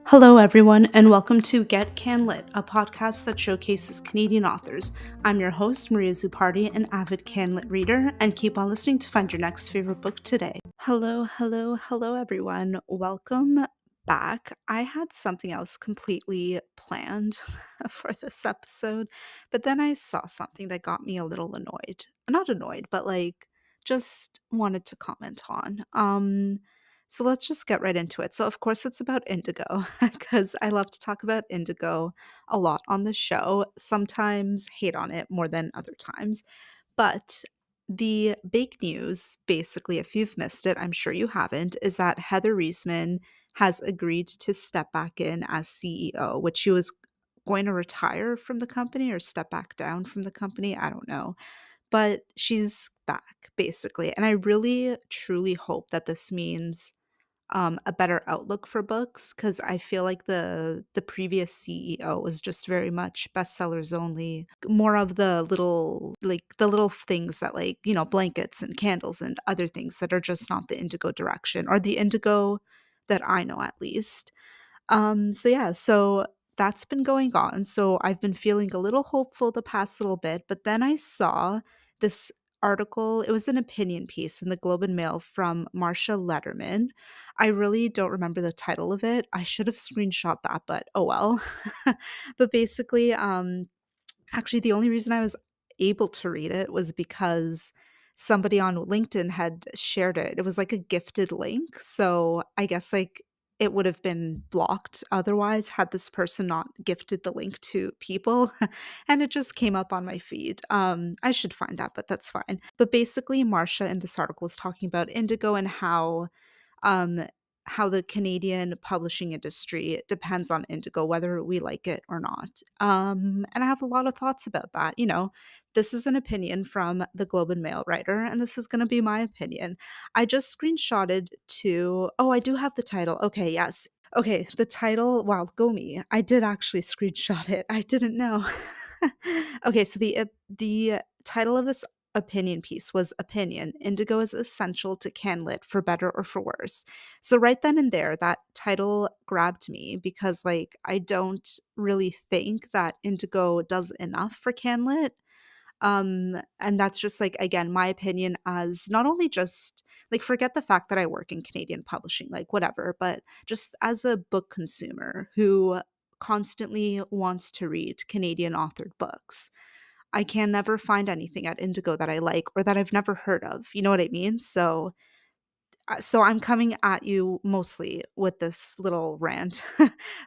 Hello, everyone, and welcome to Get CanLit, a podcast that showcases Canadian authors. I'm your host, Maria Zupardi, an avid CanLit reader, and keep on listening to find your next favorite book today. Hello, everyone. Welcome back. I had something else completely planned for this episode, but then I saw something that got me a little annoyed. Not annoyed, but just wanted to comment on. So let's just get right into it. So, of course, it's about Indigo because I love to talk about Indigo a lot on the show. Sometimes hate on it more than other times. But the big news, basically, if you've missed it, I'm sure you haven't, is that Heather Reisman has agreed to step back in as CEO, which she was going to retire from the company or step back down from the company. I don't know. But she's back, basically. And I really, truly hope that this means a better outlook for books because I feel like the previous CEO was just very much bestsellers only, more of the little things that blankets and candles and other things that are just not the Indigo direction or the Indigo that I know at least. So that's been going on. So I've been feeling a little hopeful the past little bit, but then I saw this article. It was an opinion piece in the Globe and Mail from Marsha Lederman. I really don't remember the title of it. I should have screenshot that, but oh well. But basically, actually, the only reason I was able to read it was because somebody on LinkedIn had shared it. It was like a gifted link. So I guess it would have been blocked otherwise had this person not gifted the link to people. And it just came up on my feed. I should find that, but that's fine. But basically, Marcia in this article is talking about Indigo and um, how the Canadian publishing industry depends on Indigo, whether we like it or not. And I have a lot of thoughts about that. This is an opinion from the Globe and Mail writer, and this is going to be my opinion. I just screenshotted oh, I do have the title. Okay, yes. Okay, the title, wow, go me. I did actually screenshot it. I didn't know. Okay, so the title of this opinion piece was Opinion. Indigo is essential to CanLit for better or for worse. So right then and there, that title grabbed me because I don't really think that Indigo does enough for CanLit. And that's just again, my opinion as not only just forget the fact that I work in Canadian publishing, whatever, but just as a book consumer who constantly wants to read Canadian authored books. I can never find anything at Indigo that I like or that I've never heard of. You know what I mean? So I'm coming at you mostly with this little rant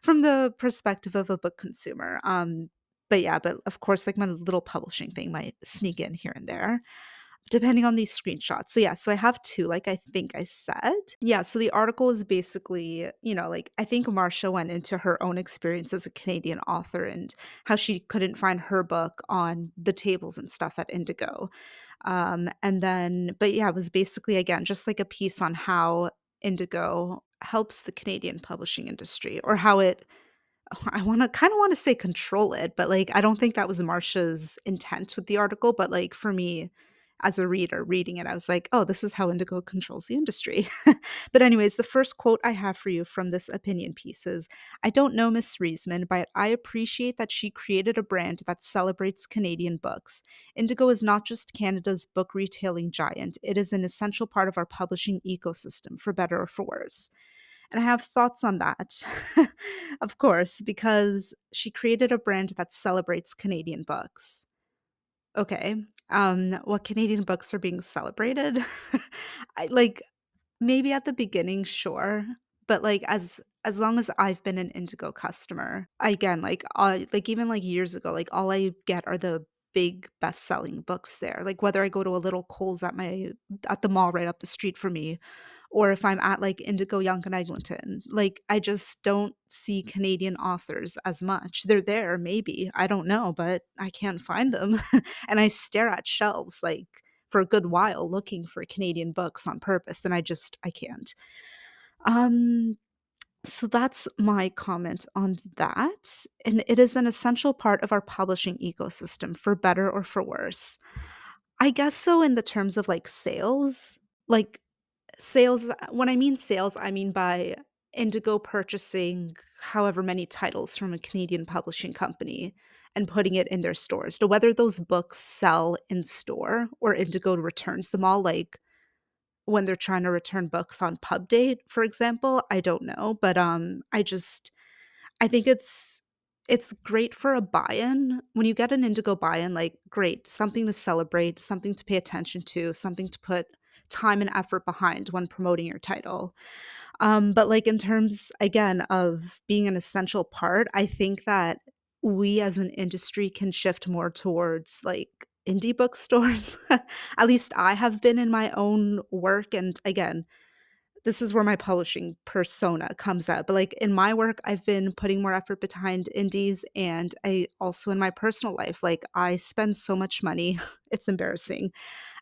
from the perspective of a book consumer. But yeah, but of course, my little publishing thing might sneak in here and there, depending on these screenshots. So yeah, so I have two, like I think I said. Yeah, so the article is basically, I think Marcia went into her own experience as a Canadian author and how she couldn't find her book on the tables and stuff at Indigo. And then, but yeah, it was basically, again, just like a piece on how Indigo helps the Canadian publishing industry or how it, I kind of want to say control it, but I don't think that was Marcia's intent with the article. But for me, as a reader reading it, I was like, oh, this is how Indigo controls the industry. But, anyways, the first quote I have for you from this opinion piece is I don't know Miss Reisman, but I appreciate that she created a brand that celebrates Canadian books. Indigo is not just Canada's book retailing giant, it is an essential part of our publishing ecosystem, for better or for worse. And I have thoughts on that, of course, because she created a brand that celebrates Canadian books. Okay. What Canadian books are being celebrated? I maybe at the beginning, sure, but as long as I've been an Indigo customer, again, even years ago, all I get are the big best-selling books there. Whether I go to a little Kohl's at the mall right up the street from me, or if I'm at Indigo Young and Eglinton, I just don't see Canadian authors as much. They're there, maybe, I don't know, but I can't find them. And I stare at shelves for a good while looking for Canadian books on purpose, and I can't. Um, so that's my comment on that. And it is an essential part of our publishing ecosystem, for better or for worse. I guess so in the terms of sales. like sales, when I mean sales, I mean by Indigo purchasing however many titles from a Canadian publishing company and putting it in their stores. So whether those books sell in store or Indigo returns them all, like when they're trying to return books on pub date, for example, I don't know, but I think it's great for a buy-in. When you get an Indigo buy-in, like, great, something to celebrate, something to pay attention to, something to put time and effort behind when promoting your title. But, like, in terms, again, of being an essential part, I think that we as an industry can shift more towards, like, indie bookstores. At least I have been in my own work, and again, this is where my publishing persona comes out. But, like, in my work, I've been putting more effort behind indies, and I also in my personal life, like, I spend so much money, it's embarrassing,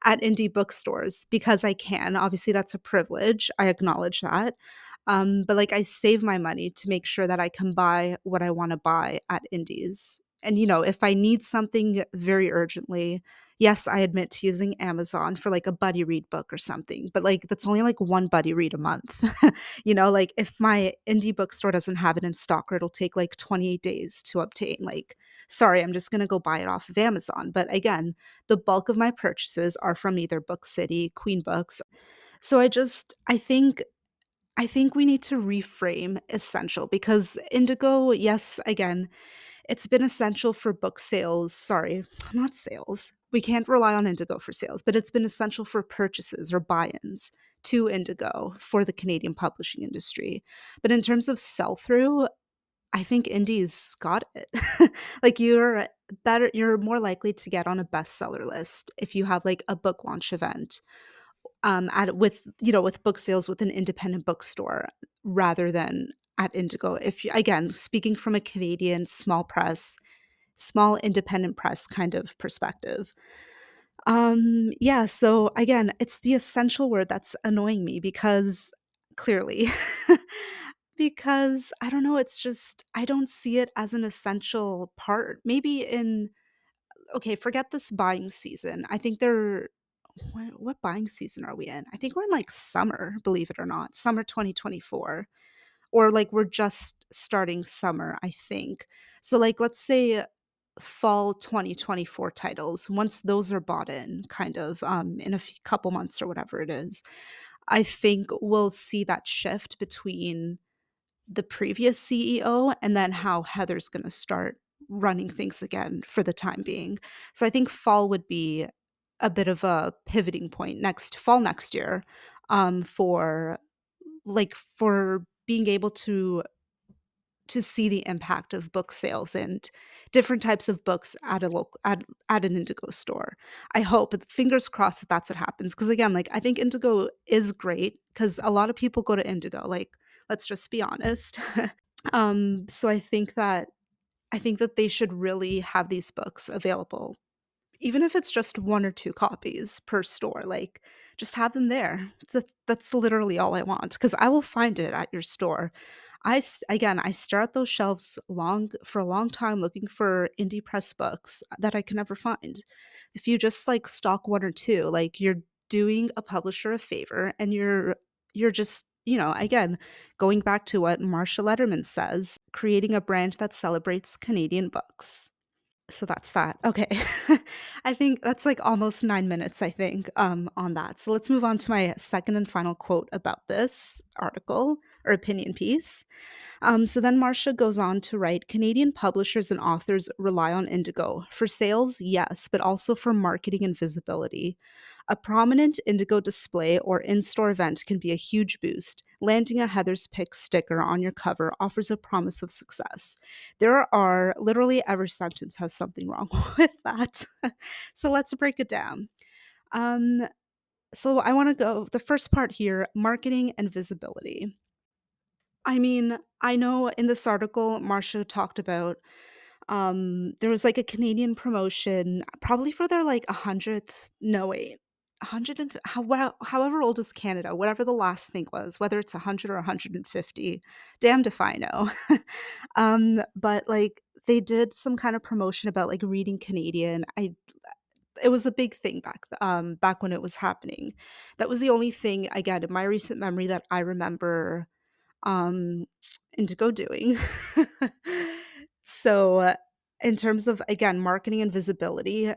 at indie bookstores because I can. Obviously, that's a privilege. I acknowledge that. But like I save my money to make sure that I can buy what I want to buy at indies. And if I need something very urgently, yes, I admit to using Amazon for like a buddy read book or something, but like that's only like one buddy read a month. Like if my indie bookstore doesn't have it in stock or it'll take like 28 days to obtain, like, sorry, I'm just going to go buy it off of Amazon. But again, the bulk of my purchases are from either Book City, Queen Books. So I think we need to reframe essential because Indigo, yes, again, it's been essential for book sales. Sorry, not sales. We can't rely on Indigo for sales, but it's been essential for purchases or buy ins to Indigo for the Canadian publishing industry. But in terms of sell through, I think indies got it. Like you're more likely to get on a bestseller list if you have like a book launch event at with book sales with an independent bookstore rather than at Indigo. If you, again, speaking from a Canadian small press, small independent press kind of perspective. Yeah, so again, it's the essential word that's annoying me because clearly because I don't know, it's just I don't see it as an essential part. Maybe in okay, forget this buying season. I think they're what buying season are we in? I think we're in like summer, believe it or not, summer 2024, or like we're just starting summer, I think. So, like, let's say fall 2024 titles, once those are bought in, kind of in a couple months or whatever it is, I think we'll see that shift between the previous CEO and then how Heather's going to start running things again for the time being. So I think fall would be a bit of a pivoting point next fall next year for for being able to see the impact of book sales and different types of books at a local at an Indigo store. I hope, but fingers crossed that that's what happens. Because again, like I think Indigo is great because a lot of people go to Indigo. Like, let's just be honest. So I think that they should really have these books available, even if it's just one or two copies per store. Like, just have them there. That's literally all I want because I will find it at your store. Again, I stare at those shelves long for a long time looking for indie press books that I can never find. If you just like stock one or two, like you're doing a publisher a favor and you're just, again, going back to what Marsha Lederman says, creating a brand that celebrates Canadian books. So that's that. Okay. I think that's like almost 9 minutes, I think, on that. So let's move on to my second and final quote about this article or opinion piece. So then Marcia goes on to write, Canadian publishers and authors rely on Indigo. For sales, yes, but also for marketing and visibility. A prominent Indigo display or in store event can be a huge boost. Landing a Heather's Pick sticker on your cover offers a promise of success. There are literally every sentence has something wrong with that. So let's break it down. Um, so I want to go the first part here, marketing and visibility. I mean, I know in this article, Marcia talked about there was like a Canadian promotion, probably for their like 100th, no wait, 100 and however old is Canada, whatever the last thing was, whether it's 100 or 150, damned if I know. But like they did some kind of promotion about like reading Canadian. it was a big thing back when it was happening. That was the only thing, again, in my recent memory that I remember um, Indigo doing. So, in terms of, again, marketing and visibility,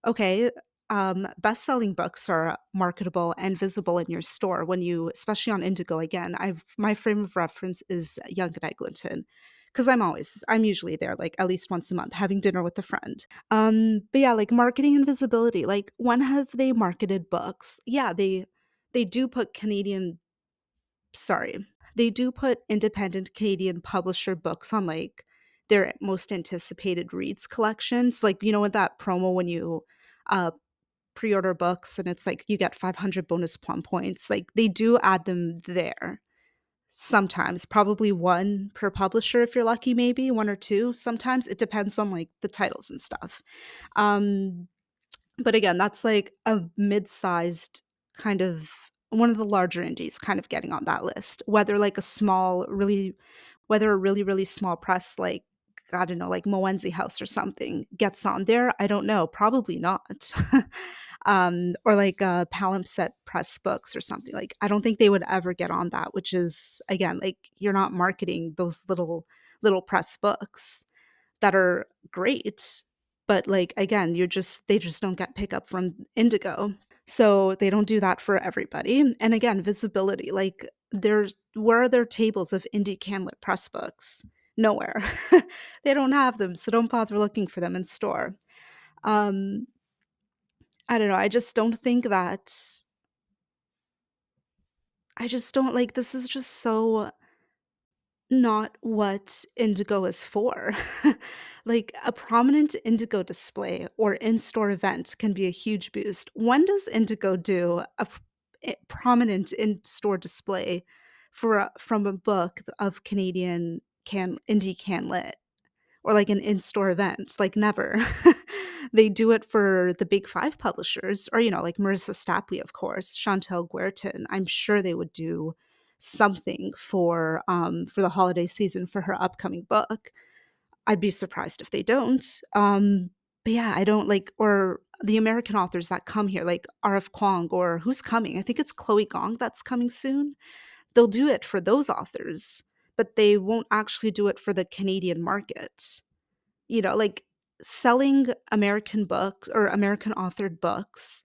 okay, best-selling books are marketable and visible in your store when you, especially on Indigo, again, my frame of reference is Young and Eglinton, because I'm usually there, like, at least once a month having dinner with a friend. But yeah, like, marketing and visibility, like, when have they marketed books? Yeah, they do put Canadian sorry, they do put independent Canadian publisher books on, like, their most anticipated reads collections, like, with that promo when you, uh, pre-order books and it's like you get 500 bonus plum points, like, they do add them there sometimes, probably 1 per publisher if you're lucky, maybe 1 or 2 sometimes, it depends on, like, the titles and stuff. Um but again, that's like a mid-sized kind of one of the larger indies kind of getting on that list. Whether a really, really small press like, I don't know, like Moenzi House or something gets on there, I don't know, probably not. Or like, Palimpsest Press Books or something, like, I don't think they would ever get on that, which is, again, like, you're not marketing those little press books that are great, but, like, again, they just don't get pickup from Indigo. So, they don't do that for everybody, and again, visibility, like, where are there tables of indie CanLit press books? Nowhere. They don't have them, so don't bother looking for them in store. Um, I don't know, I just don't like, this is just so not what Indigo is for. Like, a prominent Indigo display or in-store event can be a huge boost. When does Indigo do prominent in-store display from a book of Canadian indie can lit? Or like an in-store event, like never. They do it for the big 5 publishers or, like Marissa Stapley, of course, Chantel Guertin. I'm sure they would do something for the holiday season for her upcoming book. I'd be surprised if they don't. But yeah, I don't like or the American authors that come here, like R.F. Kuang or who's coming? I think it's Chloe Gong that's coming soon. They'll do it for those authors, but they won't actually do it for the Canadian market. Like, selling American books or American authored books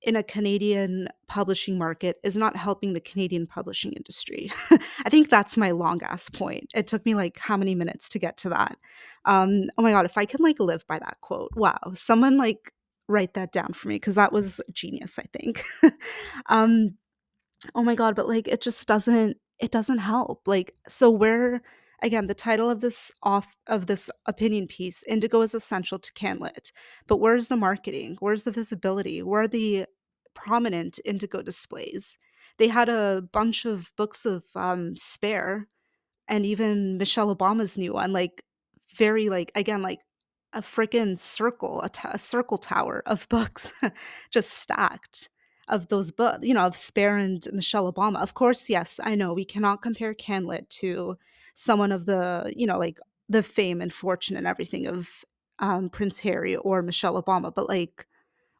in a Canadian publishing market is not helping the Canadian publishing industry. I think that's my long ass point. It took me like how many minutes to get to that. Oh my god, if I can like live by that quote. Wow. Someone like write that down for me because that was genius, I think. um Oh my god, but, like, it doesn't help, like, so where again, the title of this opinion piece, "Indigo is essential to CanLit," but where's the marketing? Where's the visibility? Where are the prominent Indigo displays? They had a bunch of books of, Spare and even Michelle Obama's new one, like, very, like, again, like, a freaking a circle tower of books just stacked of those books, of Spare and Michelle Obama. Of course, yes, I know we cannot compare CanLit to someone of like, the fame and fortune and everything of, Prince Harry or Michelle Obama, but, like,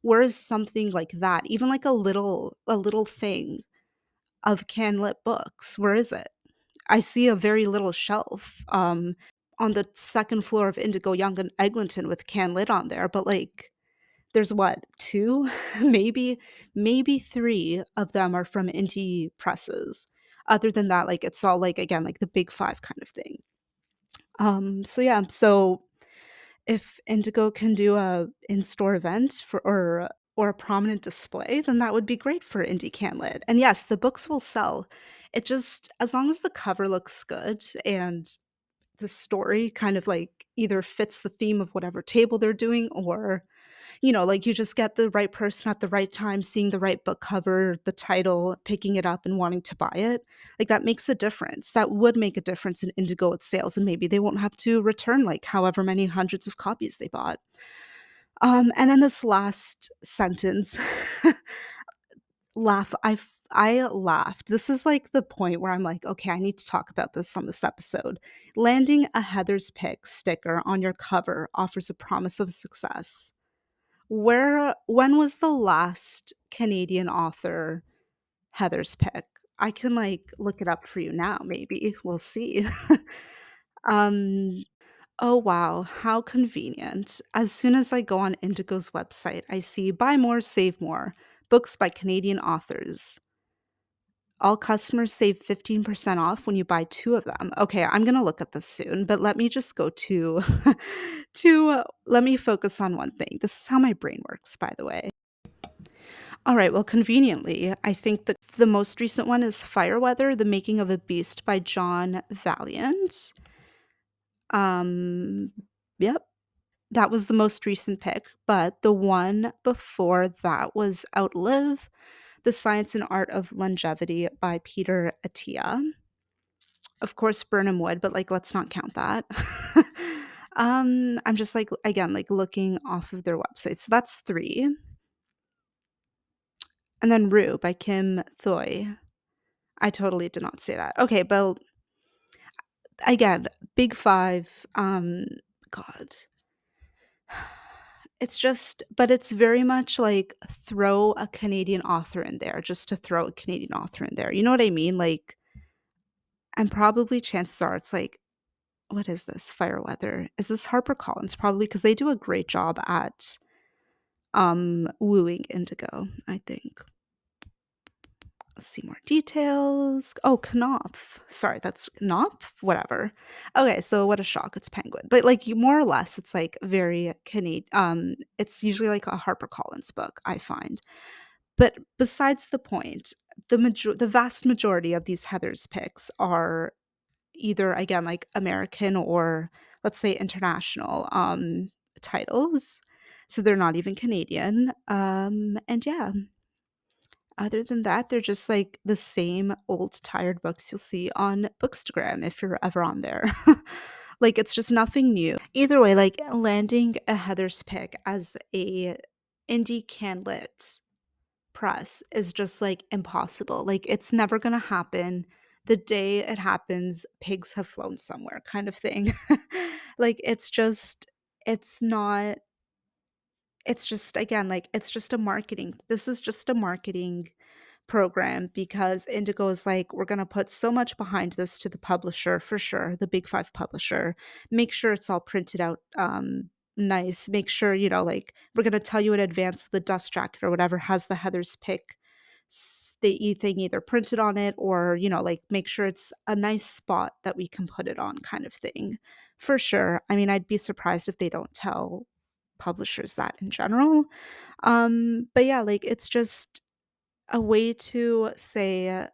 where is something like that? Even, like, a little thing of CanLit books, where is it? I see a very little shelf, on the 2nd floor of Indigo, Young and Eglinton with CanLit on there, but, like, there's what, 2? Maybe 3 of them are from indie presses. Other than that, like, it's all, like, again, like, the big 5 kind of thing. So yeah, so if Indigo can do a in-store event or a prominent display, then that would be great for indie CanLit. And yes, the books will sell. It just as long as the cover looks good and the story kind of like either fits the theme of whatever table they're doing or like you just get the right person at the right time, seeing the right book cover, the title, picking it up and wanting to buy it. Like that makes a difference. That would make a difference in Indigo with sales, and maybe they won't have to return like however many hundreds of copies they bought. And then this last sentence, I laughed. This is like the point where I'm like, okay, I need to talk about this on this episode. Landing a Heather's Pick sticker on your cover offers a promise of success. when was the last Canadian author Heather's pick? I can, like, look it up for you now, maybe. We'll see. Um, oh, wow, how convenient. As soon as I go on Indigo's website, I see "Buy more, save more. Books by Canadian authors. All customers save 15% off when you buy 2 of them." Okay, I'm gonna look at this soon, but let me just go to let me focus on one thing. This is how my brain works, by the way. Alright, well, conveniently, I think the most recent one is Fireweather: The Making of a Beast by John Valiant. Um, yep, that was the most recent pick, but the one before that was Outlive: The Science and Art of Longevity by Peter Attia. Of course, Burnham Wood, but, like, let's not count that. I'm just, like, again, like, looking off of their website. So that's 3. And then Rue by Kim Thoy. I totally did not say that. Okay, but again, big 5, God. It's just but it's very much like throw a Canadian author in there just to throw a Canadian author in there. You know what I mean? Like, and probably chances are it's like, what is this? Fireweather. Is this HarperCollins? Probably because they do a great job at wooing Indigo, I think. Let's see more details. Oh, Knopf. Sorry, that's Knopf? Whatever. Okay, so what a shock. It's Penguin. But like you more or less, it's like very Canadian. It's usually like a HarperCollins book, I find. But besides the point, the vast majority of these Heather's picks are either again like American or let's say international titles. So they're not even Canadian. And yeah, other than that, they're just like the same old tired books you'll see on Bookstagram if you're ever on there. Like it's just nothing new. Either way, like landing a Heather's pick as a indie CanLit press is just like impossible. Like it's never gonna happen. The day it happens, pigs have flown somewhere kind of thing. Like it's not it's just again like it's just a marketing. This is just a marketing program because Indigo is like, we're going to put so much behind this to the publisher for sure, the big 5 publisher. Make sure it's all printed out nice. Make sure, like we're going to tell you in advance the dust jacket or whatever has the Heather's pick thing either printed on it or, like make sure it's a nice spot that we can put it on kind of thing. For sure. I mean, I'd be surprised if they don't tell publishers that in general. But yeah, like it's just a way to say,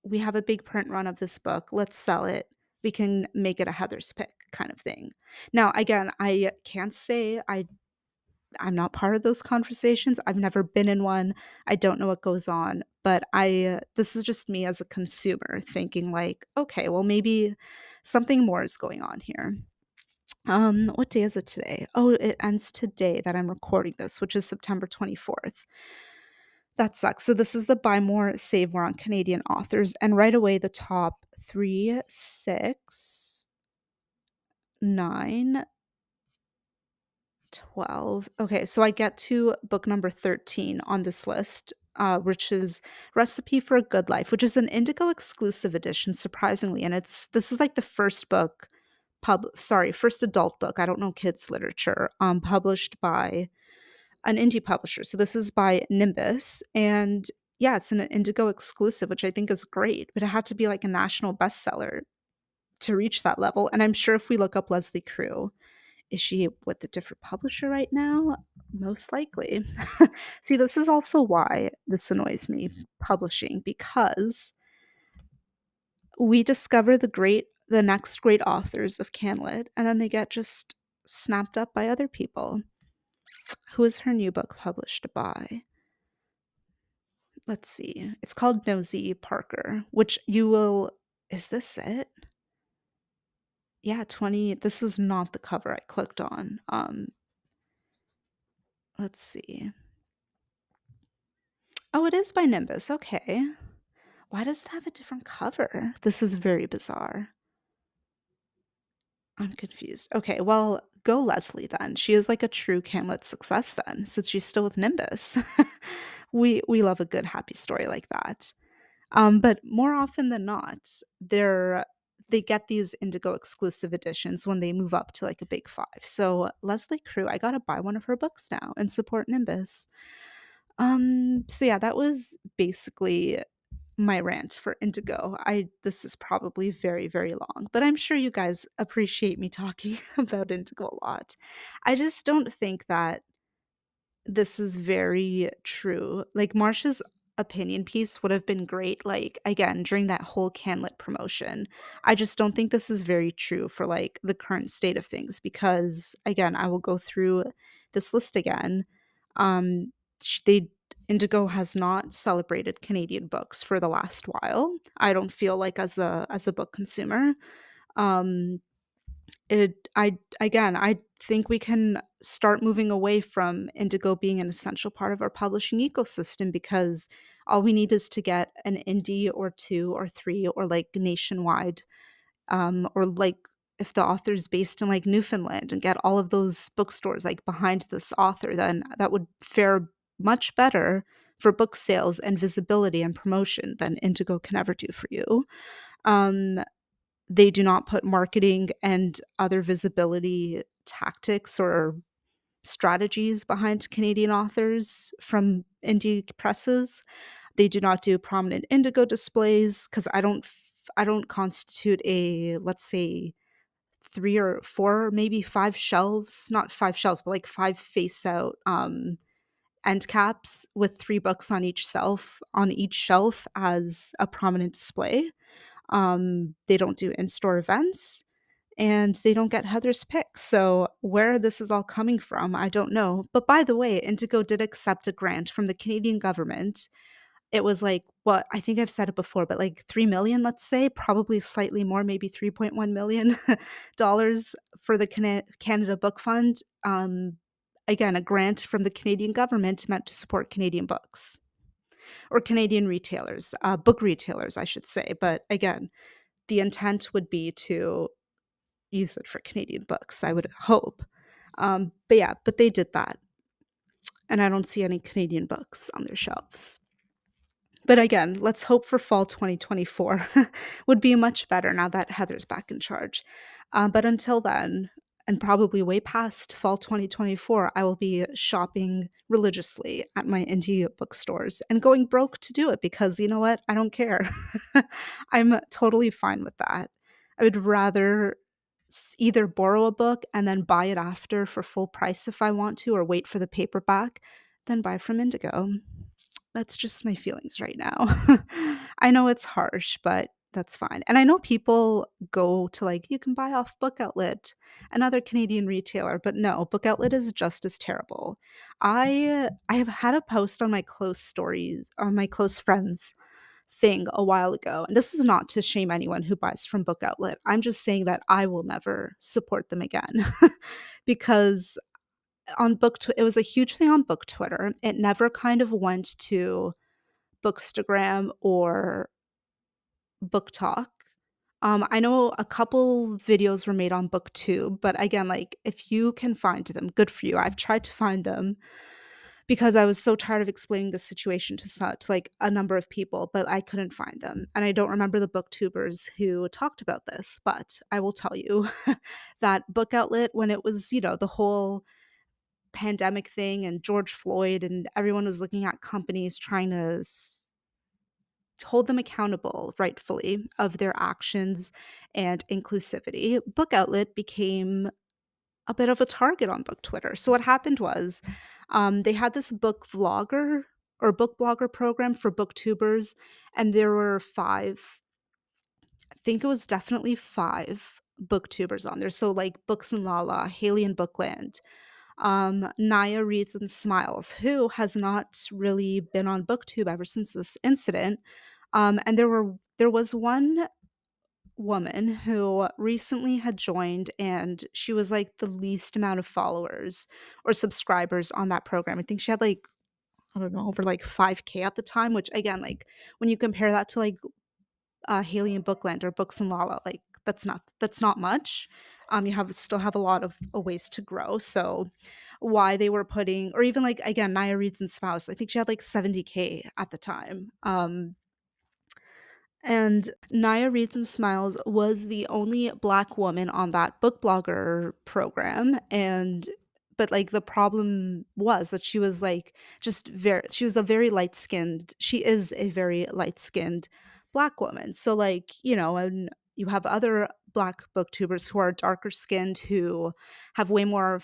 "We have a big print run of this book, let's sell it. We can make it a Heather's pick," kind of thing. Now, again, I can't say I'm not part of those conversations, I've never been in one, I don't know what goes on, but this is just me as a consumer thinking like, "Okay, well, maybe something more is going on here." What day is it today? Oh, it ends today that I'm recording this, which is September 24th. That sucks. So this is the Buy More, Save More on Canadian authors, and right away the top 3, 6, 9, 12. Okay, so I get to book number 13 on this list, which is Recipe for a Good Life, which is an Indigo exclusive edition, surprisingly, and this is like the first book first adult book, I don't know kids literature, published by an indie publisher. So this is by Nimbus, and yeah, it's an Indigo exclusive, which I think is great, but it had to be like a national bestseller to reach that level. And I'm sure if we look up Leslie Crew, is she with a different publisher right now? Most likely. See, this is also why this annoys me, publishing, because we discover the next great authors of CanLit, and then they get just snapped up by other people. Who is her new book published by? Let's see. It's called Nosy Parker, which you will is this it? Yeah, 20 this was not the cover I clicked on. Let's see. Oh, it is by Nimbus. Okay. Why does it have a different cover? This is very bizarre. I'm confused. Okay, well, go Leslie then. She is like a true CanLit success then, since she's still with Nimbus. We love a good happy story like that. But more often than not, they get these Indigo exclusive editions when they move up to like a big five. So Leslie Crew, I gotta buy one of her books now and support Nimbus. So yeah, that was basically my rant for Indigo. I This is probably very, very long, but I'm sure you guys appreciate me talking about Indigo a lot. I just don't think that this is very true. Like, Marsha's opinion piece would have been great, like, again, during that whole CanLit promotion. I just don't think this is very true for, like, the current state of things because, again, I will go through this list again. They Indigo has not celebrated Canadian books for the last while. I don't feel like as a book consumer. Um it I Again, I think we can start moving away from Indigo being an essential part of our publishing ecosystem because all we need is to get an indie or 2 or 3 or, like, nationwide, or, like, if the author's based in, like, Newfoundland and get all of those bookstores, like, behind this author, then that would fare much better for book sales and visibility and promotion than Indigo can ever do for you. Um they do not put marketing and other visibility tactics or strategies behind Canadian authors from indie presses. They do not do prominent Indigo displays because I don't constitute a, let's say, 3 or 4, maybe 5 shelves, not 5 shelves, but like 5 face out end caps with 3 books on each shelf as a prominent display. They don't do in-store events, and they don't get Heather's picks. So where this is all coming from, I don't know. But by the way, Indigo did accept a grant from the Canadian government. It was like, what, I think I've said it before, but like 3 million, let's say, probably slightly more, maybe 3.1 million dollars for the Canada Book Fund. Again, a grant from the Canadian government meant to support Canadian books or Canadian retailers, book retailers, I should say. But again, the intent would be to use it for Canadian books, I would hope. But yeah, but they did that, and I don't see any Canadian books on their shelves. But again, let's hope for fall 2024 would be much better now that Heather's back in charge. But until then, and probably way past fall 2024, I will be shopping religiously at my indie bookstores and going broke to do it because you know what? I don't care. I'm totally fine with that. I would rather either borrow a book and then buy it after for full price if I want to, or wait for the paperback than buy from Indigo. That's just my feelings right now. I know it's harsh, but that's fine. And I know people go to, like, you can buy off Book Outlet, another Canadian retailer, but no, Book Outlet is just as terrible. I have had a post on my my close friends thing a while ago. And this is not to shame anyone who buys from Book Outlet. I'm just saying that I will never support them again because it was a huge thing on book Twitter. It never kind of went to Bookstagram or Book Talk. I know a couple videos were made on BookTube, but again, like, if you can find them, good for you. I've tried to find them because I was so tired of explaining the situation to like a number of people, but I couldn't find them. And I don't remember the booktubers who talked about this, but I will tell you that Book Outlet, when it was, the whole pandemic thing and George Floyd, and everyone was looking at companies trying to hold them accountable rightfully of their actions and inclusivity, Book Outlet became a bit of a target on book Twitter. So what happened was, they had this book vlogger or book blogger program for booktubers, and there were 5, I think it was definitely 5 booktubers on there. So like Books and Lala, Haley and Bookland, Naya Reads and Smiles, who has not really been on BookTube ever since this incident. And there was one woman who recently had joined, and she was like the least amount of followers or subscribers on that program. I think she had like, I don't know, over like 5K at the time, which again, like, when you compare that to like Haley and Bookland or Books and Lala, like, that's not much. You have still have a lot of ways to grow. So why they were putting, or even like again, Naya Reeds and Spouse, I think she had like 70K at the time. And Naya Reads and Smiles was the only Black woman on that book blogger program. And but like the problem was that she was like just very she was a very light skinned she is a very light skinned Black woman. So like, and you have other Black booktubers who are darker skinned who have way more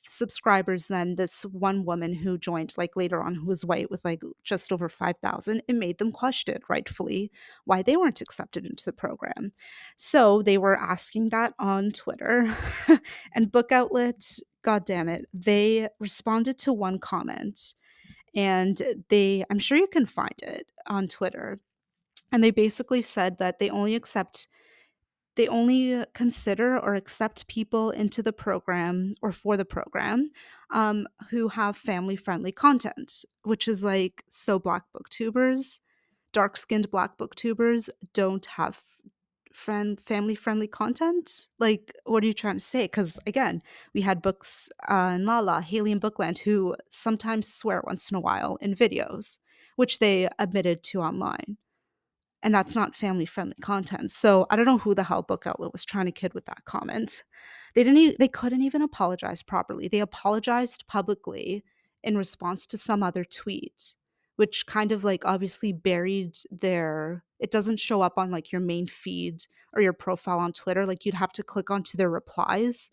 subscribers than this one woman who joined like later on who was white with like just over 5,000. It made them question rightfully why they weren't accepted into the program. So they were asking that on Twitter. And Book Outlet, god damn it, they responded to one comment, and I'm sure you can find it on Twitter. And they basically said that they only consider or accept people into the program or for the program who have family friendly content, which is like, so Black booktubers, dark skinned Black booktubers don't have family friendly content. Like, what are you trying to say? Because again, we had books and Lala, Haley and Bookland, who sometimes swear once in a while in videos, which they admitted to online, and that's not family friendly content. So I don't know who the hell Book Outlet was trying to kid with that comment. They couldn't even apologize properly. They apologized publicly in response to some other tweet, which kind of like obviously buried their it doesn't show up on like your main feed or your profile on Twitter. Like you'd have to click onto their replies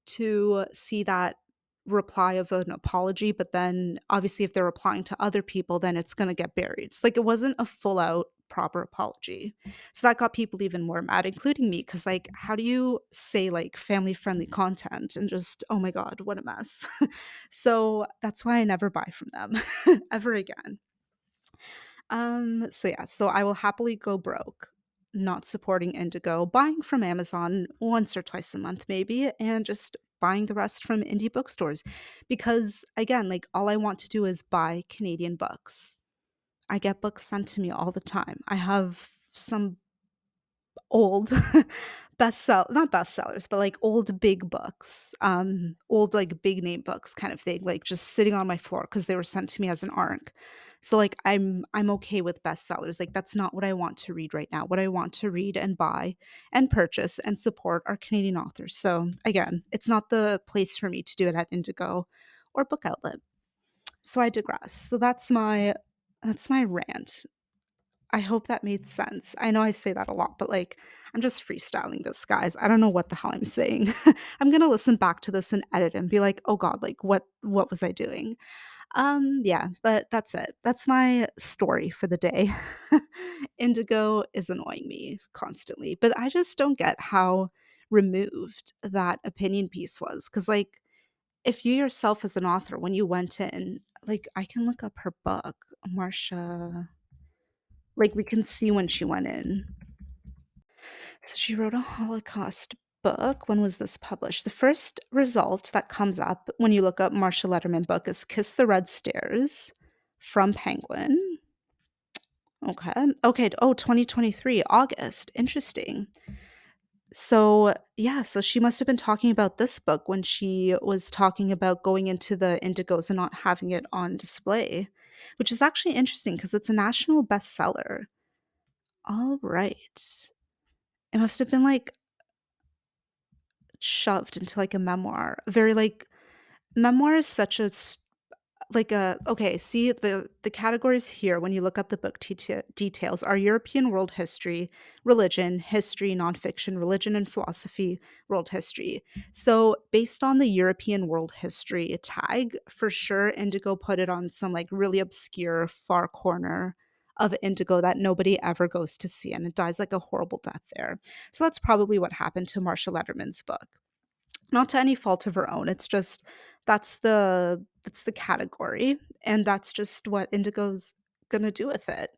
to see that reply of an apology, but then obviously if they're replying to other people, then it's going to get buried. It's like it wasn't a full out proper apology. So that got people even more mad, including me, because like how do you say like family friendly content and just, oh my god, what a mess. So that's why I never buy from them ever again. So yeah, so I will happily go broke not supporting Indigo, buying from Amazon once or twice a month maybe, and just buying the rest from indie bookstores. Because again, like all I want to do is buy Canadian books. I get books sent to me all the time. I have some old not bestsellers, but like old big books, old like big name books kind of thing, like just sitting on my floor because they were sent to me as an ARC. So like I'm okay with bestsellers. Like that's not what I want to read right now. What I want to read and buy and purchase and support are Canadian authors. So again, it's not the place for me to do it at Indigo or Book Outlet. So I digress. So that's my rant. I hope that made sense. I know I say that a lot, but like I'm just freestyling this, guys. I don't know what the hell I'm saying. I'm gonna listen back to this and edit and be like, oh god, like what was I doing? Yeah, but that's it. That's my story for the day. Indigo is annoying me constantly, but I just don't get how removed that opinion piece was. Cause like if you yourself as an author, when you went in, like I can look up her book, Marsha, like we can see when she went in. So she wrote a Holocaust book. When was this published? The first result that comes up when you look up Marsha Lederman book is Kiss the Red Stairs from Penguin. Okay. Okay. Oh, 2023, August. Interesting. So, yeah, so she must have been talking about this book when she was talking about going into the Indigos and not having it on display, which is actually interesting because it's a national bestseller. All right. It must have been like shoved into like a memoir. Very like memoir is such like a okay, see the categories here when you look up the book details are European world history, religion, history, nonfiction, religion and philosophy, world history. So based on the European world history tag, for sure Indigo put it on some like really obscure far corner of Indigo that nobody ever goes to see, and it dies like a horrible death there. So that's probably what happened to Marsha Lederman's book. Not to any fault of her own. It's just that's the category, and that's just what Indigo's gonna do with it.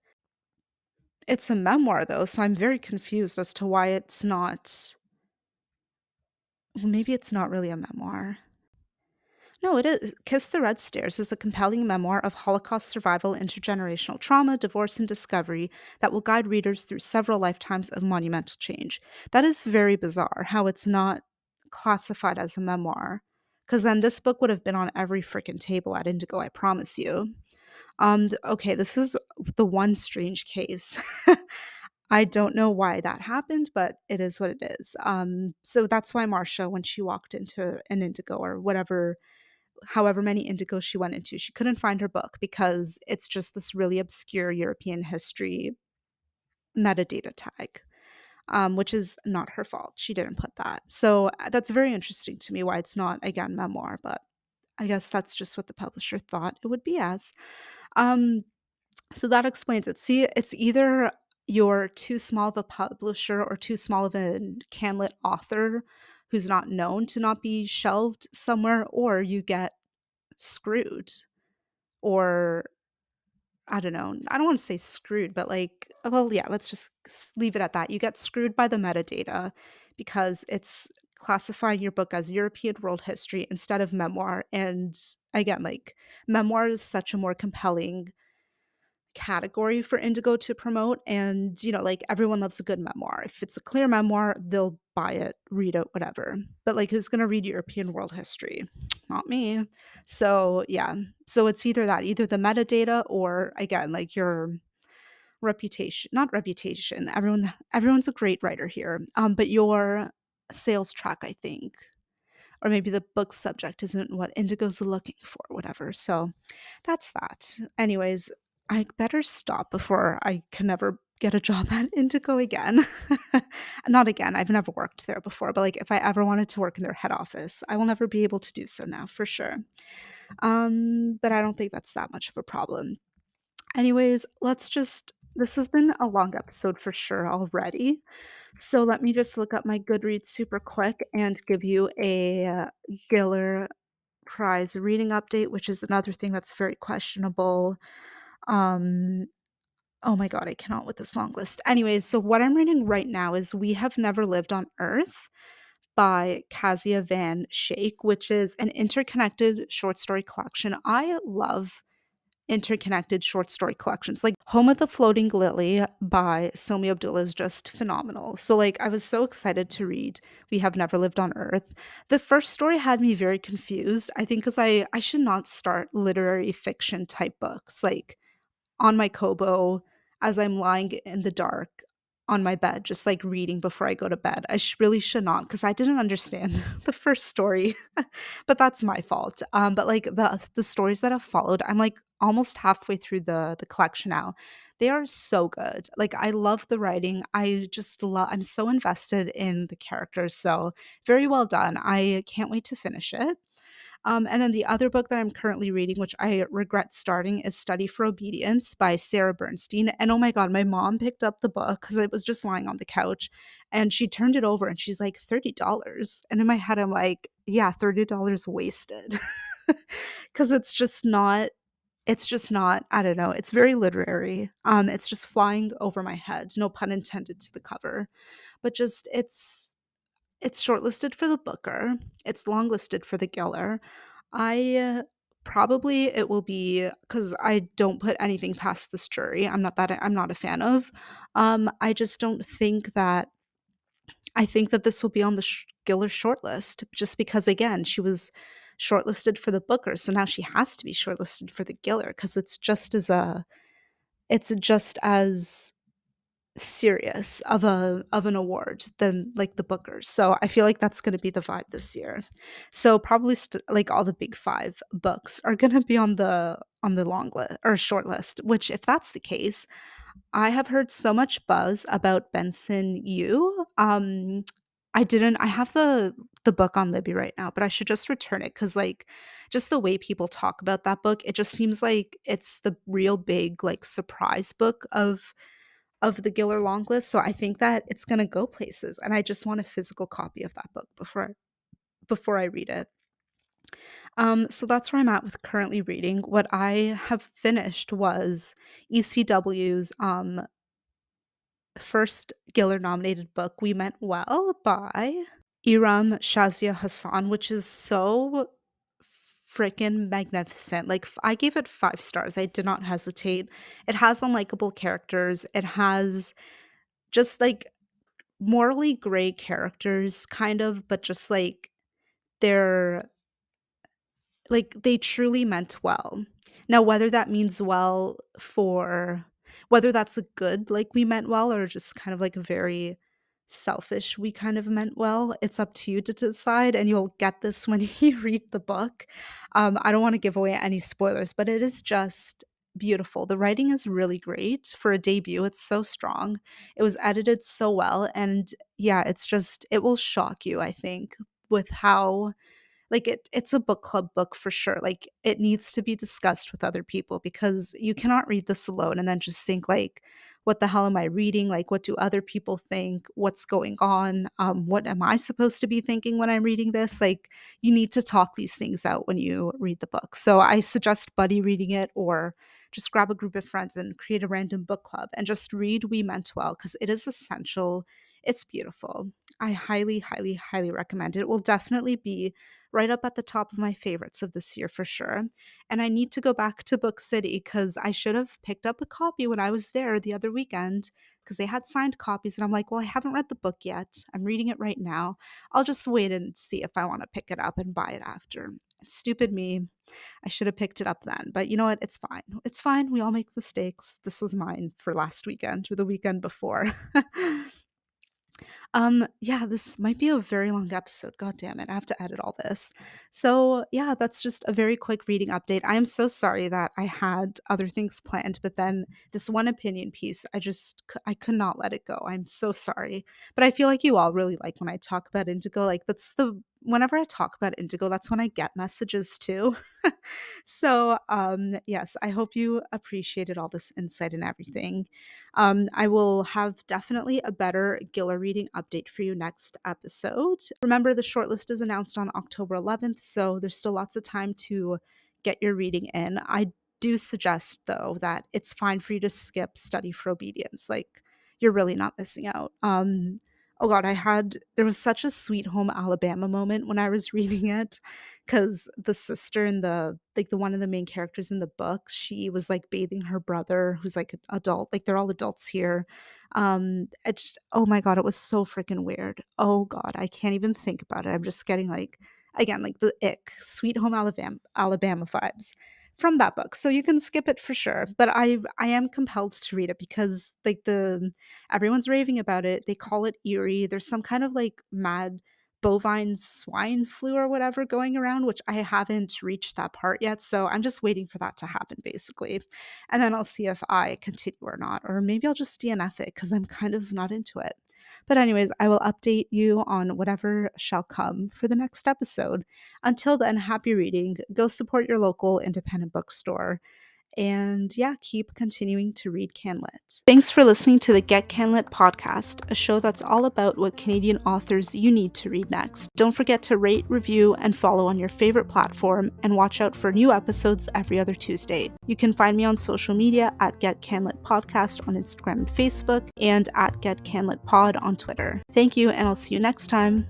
It's a memoir though, so I'm very confused as to why it's not well, maybe it's not really a memoir. No, it is. Kiss the Red Stairs is a compelling memoir of Holocaust survival, intergenerational trauma, divorce, and discovery that will guide readers through several lifetimes of monumental change. That is very bizarre how it's not classified as a memoir. Because then this book would have been on every freaking table at Indigo, I promise you. Okay, this is the one strange case. I don't know why that happened, but it is what it is. So that's why Marsha, when she walked into an Indigo or whatever, however many Indigos she went into, she couldn't find her book because it's just this really obscure European history metadata tag, which is not her fault. She didn't put that. So that's very interesting to me why it's not, again, memoir, but I guess that's just what the publisher thought it would be as. Um, so that explains it. See, it's either you're too small of a publisher or too small of a CanLit author who's not known to not be shelved somewhere, or you get screwed, or I don't know. I don't want to say screwed, but like, well, yeah, let's just leave it at that. You get screwed by the metadata because it's classifying your book as European world history instead of memoir. And again, like, memoir is such a more compelling category for Indigo to promote. And, like, everyone loves a good memoir. If it's a clear memoir, they'll buy it, read it, whatever. But like, who's going to read European world history? Not me. So, yeah. So it's either that, either the metadata or, again, like, your reputation, not reputation. Everyone's a great writer here. But your sales track, I think, or maybe the book subject isn't what Indigo's looking for, whatever. So that's that. Anyways, I better stop before I can never get a job at Indigo again. Not again. I've never worked there before, but like, if I ever wanted to work in their head office, I will never be able to do so now for sure. But I don't think that's that much of a problem. Anyways, this has been a long episode for sure already. So let me just look up my Goodreads super quick and give you a Giller Prize reading update, which is another thing that's very questionable. Um, oh my god, I cannot with this long list. Anyways, so what I'm reading right now is We Have Never Lived on Earth by Kazia Van Shake, which is an interconnected short story collection. I love interconnected short story collections. Like, Home of the Floating Lily by Silmi Abdullah is just phenomenal. So like, I was so excited to read We Have Never Lived on Earth. The first story had me very confused. I think because I should not start literary fiction type books like on my Kobo as I'm lying in the dark on my bed, just like reading before I go to bed. Really should not, because I didn't understand the first story, but that's my fault. But like, the stories that have followed, I'm like almost halfway through the collection now. They are so good. Like, I love the writing. I just love. I'm so invested in the characters. So very well done. I can't wait to finish it. And then the other book that I'm currently reading, which I regret starting, is Study for Obedience by Sarah Bernstein. And oh my God, my mom picked up the book because it was just lying on the couch, and she turned it over and she's like, $30. And in my head, I'm like, yeah, $30 wasted. Because it's just not, I don't know, it's very literary. It's just flying over my head, no pun intended to the cover. But just it's shortlisted for the Booker. It's longlisted for the Geller. I probably it will be, because I don't put anything past this jury. I'm not a fan of. I just don't think that I think that this will be on the Giller shortlist, just because, again, she was shortlisted for the Booker, so now she has to be shortlisted for the Giller because it's just as serious of an award than like the Bookers. So I feel like that's going to be the vibe this year. So probably like all the big 5 books are going to be on the long list or short list, which, if that's the case, I have heard so much buzz about Benson Yu. I have the book on Libby right now, but I should just return it cuz like, just the way people talk about that book, it just seems like it's the real big like surprise book of the Giller long list. So I think that it's gonna go places, and I just want a physical copy of that book before I read it. So that's where I'm at with currently reading. What I have finished was ECW's first Giller nominated book, We Meant Well by Iram Shazia Hassan, which is so freaking magnificent. Like, I gave it 5 stars. I did not hesitate. It has unlikable characters. It has just like morally gray characters, kind of, but just like they're like, they truly meant well. Now, whether that means well for whether that's a good, like, we meant well, or just kind of like a very selfish, we kind of meant well, it's up to you to decide, and you'll get this when you read the book. I don't wanna give away any spoilers, but it is just beautiful. The writing is really great for a debut, it's so strong. It was edited so well, and yeah, it's just it will shock you, I think, with how like, it's a book club book for sure, like, it needs to be discussed with other people because you cannot read this alone and then just think, like, "What the hell am I reading? Like, what do other people think? What's going on? What am I supposed to be thinking when I'm reading this?" Like, you need to talk these things out when you read the book. So, I suggest buddy reading it or just grab a group of friends and create a random book club and just read We Meant Well because it is essential. It's beautiful. I highly, highly, highly recommend it. It will definitely be right up at the top of my favorites of this year for sure. And I need to go back to Book City because I should have picked up a copy when I was there the other weekend because they had signed copies. And I'm like, well, I haven't read the book yet. I'm reading it right now. I'll just wait and see if I want to pick it up and buy it after. Stupid me. I should have picked it up then. But you know what? It's fine. It's fine. We all make mistakes. This was mine for last weekend or the weekend before. Yeah, this might be a very long episode. God damn it. I have to edit all this. So, yeah, that's just a very quick reading update. I am so sorry that I had other things planned, but then this one opinion piece, I could not let it go. I'm so sorry. But I feel like you all really like when I talk about Indigo. Like whenever I talk about Indigo, that's when I get messages too. So, yes, I hope you appreciated all this insight and everything. I will have definitely a better Giller reading update for you next episode. Remember, the shortlist is announced on October 11th, so there's still lots of time to get your reading in. I do suggest, though, that it's fine for you to skip Study for Obedience. Like, you're really not missing out. Oh God, there was such a Sweet Home Alabama moment when I was reading it because the sister in the one of the main characters in the book, she was like bathing her brother who's like an adult, like they're all adults here. Oh my God, it was so freaking weird. Oh God, I can't even think about it. I'm just getting like, again, like the ick, Sweet Home Alabama vibes from that book. So you can skip it for sure. But I am compelled to read it because like everyone's raving about it. They call it eerie. There's some kind of like mad bovine swine flu or whatever going around, which I haven't reached that part yet. So I'm just waiting for that to happen basically. And then I'll see if I continue or not. Or maybe I'll just DNF it because I'm kind of not into it. But, anyways, I will update you on whatever shall come for the next episode. Until then, happy reading. Go support your local independent bookstore. And yeah, keep continuing to read CanLit. Thanks for listening to the Get CanLit podcast, a show that's all about what Canadian authors you need to read next. Don't forget to rate, review, and follow on your favorite platform, and watch out for new episodes every other Tuesday. You can find me on social media at Get CanLit Podcast on Instagram and Facebook, and at Get CanLit Pod on Twitter. Thank you, and I'll see you next time.